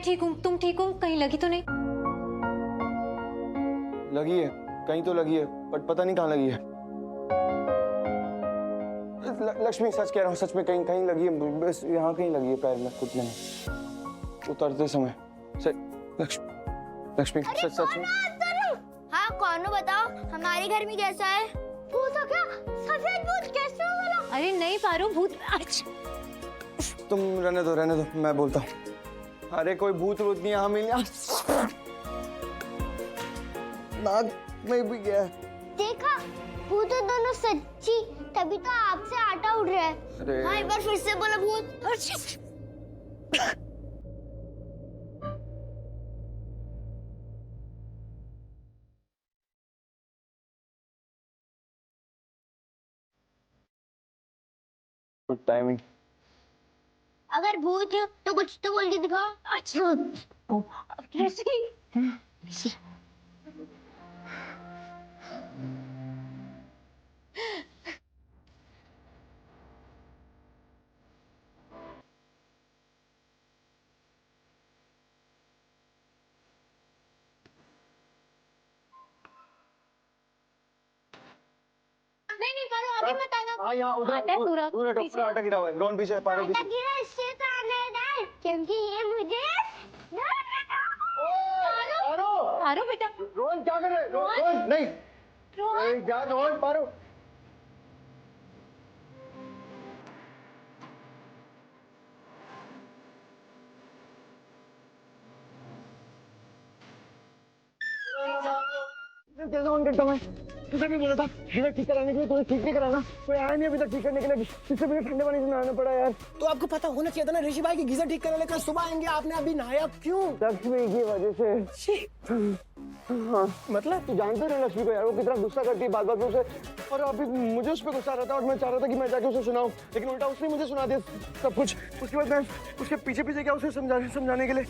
मैं ठीक हूँ, तुम ठीक हो? कहीं लगी तो नहीं? लगी है, कहीं तो लगी है, बट पता नहीं कहाँ लगी है। लक्ष्मी सच कह रहा हूँ, सच में कहीं कहीं लगी है, बस यहाँ कहीं लगी है पैर में, कुछ नहीं। उतरते समय लक्ष्मी सच सच में। हाँ कौन हो बताओ, हमारे घर में कैसा है? भूत हो क्या? सफेद भूत कैसे हो बोला? अरे नहीं पारो, भूत। तुम रहने दो, मैं बोलता हूँ। अरे कोई भूत वूत नहीं, यहाँ मिल नाक में भी गया। देखा, भूत तो दोनों सच्ची, तभी तो आपसे आटा उड़ रहा है। हाँ एक बार फिर से बोला भूत। Good timing. अगर भूत है तो कुछ तो बोल के दिखाओ। अच्छा कैसे? नहीं पारो, अभी मत आना। हाँ यहाँ उधर पूरा आटा गिरा हुआ है। ड्रोन पीछे, पारो पीछे। गिरा इससे तो आने डर, क्योंकि ये मुझे पारो बेटा, ड्रोन क्या कर रहे? ड्रोन नहीं, क्या ड्रोन? पारो कैसे ऑन करता मैं? तुझे भी बोला था गीजर ठीक कराने के लिए, तूने ठीक नहीं कराना। कोई आया नहीं अभी तक ठीक करने के लिए, इससे मुझे ठंडे पानी से नहाना पड़ा यार। तो आपको पता होना चाहिए था ना ऋषि भाई की गीजर ठीक कराने, कल सुबह आएंगे, आपने अभी नहाया क्यों? लक्ष्मी की वजह से। हाँ मतलब तू जानते रहे लक्ष्मी को यार, वो कितना गुस्सा करती है बात बात में उसे, और अभी मुझे उस पर गुस्सा रहता है और मैं चाह रहा था कि मैं जाके उसे सुनाऊं, लेकिन उल्टा उसने मुझे सुना दिया सब कुछ। उसके बाद मैं उसके पीछे पीछे क्या उसे समझाने के लिए।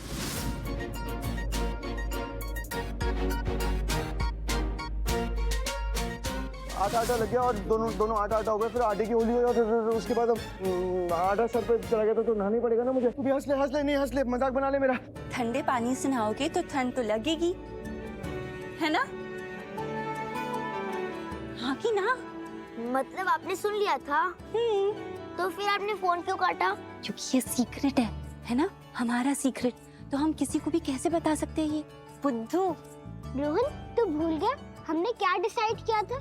आटा लग गया और दोनों आटा हो गया, फिर आटे की होली हुई और फिर उसके बाद अब आटा सर पे चला गया तो नहाना ही पड़ेगा ना मुझे। तू भी हंस ले, नहीं हंस ले, मजाक बना ले मेरा। ठंडे पानी से नहाओगे तो ठंड तो लगेगी, है ना? हाँ कि ना? मतलब आपने सुन लिया था? तो फिर आपने फोन क्यों काटा? क्योंकि ये सीक्रेट है ना? हमारा सीक्रेट तो हम किसी को भी कैसे बता सकते हैं ये बुद्धू। रोहन तू भूल गया हमने क्या डिसाइड किया था?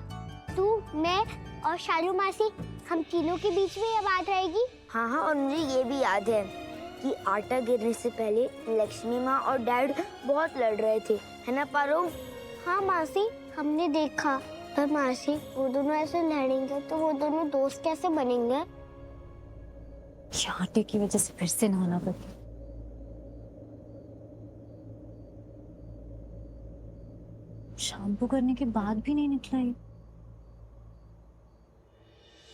तू, मैं और शालू मासी, हम तीनों के बीच में ये बात रहेगी। हाँ हाँ, और मुझे ये भी याद है कि आटा गिरने से पहले लक्ष्मी माँ और डैड बहुत लड़ रहे थे, है ना पारो? हाँ मासी, हमने देखा। पर मासी वो दोनों ऐसे लड़ेंगे तो वो दोनों दोस्त कैसे बनेंगे? आटे की वजह से फिर से नहाना पड़ा। शैम्पू करने के बाद भी नहीं निकला ये।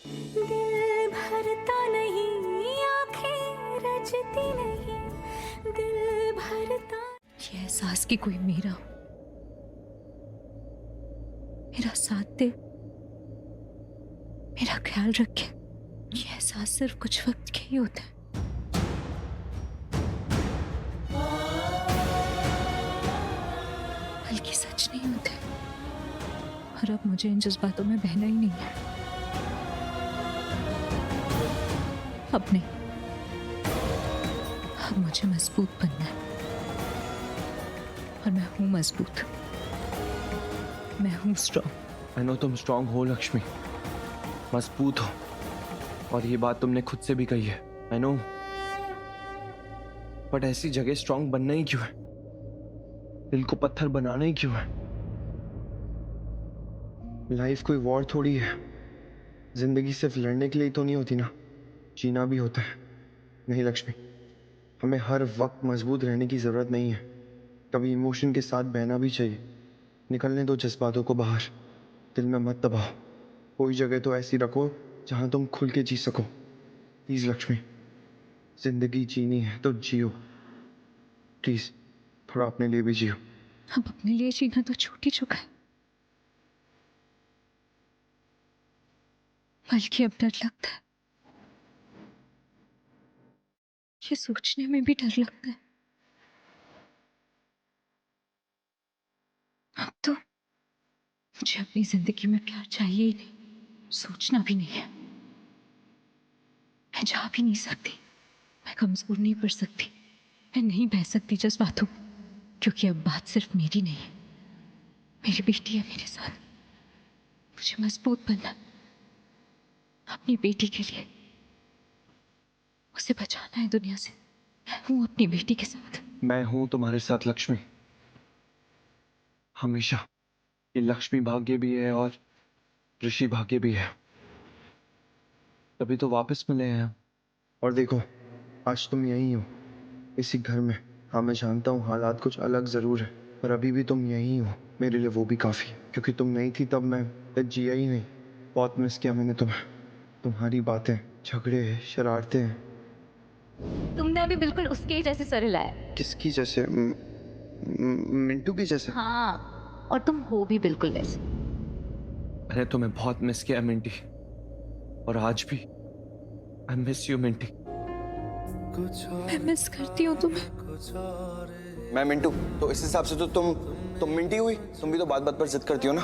दिल भरता नहीं, आंखें रचती नहीं, दिल भरता। ये एहसास कि कोई मेरा साथ दे, मेरा ख्याल रखे, ये एहसास सिर्फ कुछ वक्त के ही होता है। बल्कि सच नहीं होते। और अब मुझे इन जज्बातों में बहना ही नहीं है। अब नहीं, अब मुझे मजबूत बनना है। और मैं हूं मजबूत, मैं हूं स्ट्रॉन्ग। I know तुम स्ट्रॉन्ग हो लक्ष्मी, मजबूत हो, और ये बात तुमने खुद से भी कही है। I know, बट ऐसी जगह स्ट्रॉन्ग बनना ही क्यों है? दिल को पत्थर बनाना ही क्यों है? लाइफ कोई वॉर थोड़ी है। जिंदगी सिर्फ लड़ने के लिए तो नहीं होती ना, जीना भी होता है। नहीं लक्ष्मी, हमें हर वक्त मजबूत रहने की जरूरत नहीं है। कभी इमोशन के साथ बहना भी चाहिए। निकलने दो जज्बातों को बाहर, दिल में मत दबाओ। कोई जगह तो ऐसी रखो जहां तुम खुल के जी सको। प्लीज लक्ष्मी, जिंदगी जीनी है तो जियो। प्लीज थोड़ा अपने लिए भी जियो। अब अपने लिए जीना तो छूट ही चुका है, बल्कि अब डर लगता है। ये सोचने में भी डर लगता है अब तो मुझे अपनी जिंदगी में प्यार चाहिए ही नहीं, सोचना भी नहीं है। मैं जा भी नहीं सकती, मैं कमजोर नहीं पड़ सकती, मैं नहीं बह सकती जज्बातों में, क्योंकि अब बात सिर्फ मेरी नहीं है, मेरी बेटी है मेरे साथ। मुझे मजबूत बनना है अपनी बेटी के लिए, उसे बचाना है दुनिया से। मैं हूं अपनी बेटी के साथ। मैं हूं तुम्हारे साथ लक्ष्मी, हमेशा। ये लक्ष्मी भाग्य भी है और ऋषि भाग्य भी है, तभी तो वापस मिले हैं। और देखो, आज तुम यही हो, इसी घर में। हाँ, मैं जानता हूँ हालात कुछ अलग जरूर है, पर अभी भी तुम यही हो। मेरे लिए वो भी काफी है, क्योंकि तुम नहीं थी तब मैं जिया ही नहीं। बहुत मिस किया मैंने तुम्हें, तुम्हारी बातें, झगड़े, शरारतें। तुमने अभी बिल्कुल उसके ही जैसे सर हिलाया। किसकी जैसे? मिंटू की जैसे? हाँ, और तुम हो भी बिल्कुल वैसे। मैंने तुम्हें बहुत मिस किया मिंटी, और आज भी आई मिस यू मिंटी। मैं मिस करती हूँ तुम्हें। मैं मिंटू, तो इस हिसाब से तो तुम मिंटी हुई। तुम भी तो बात बात पर जिद करती हो ना,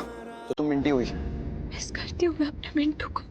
तो तुम मिंटी हुई। मिस करती हूँ मैं अपने मिंटू को।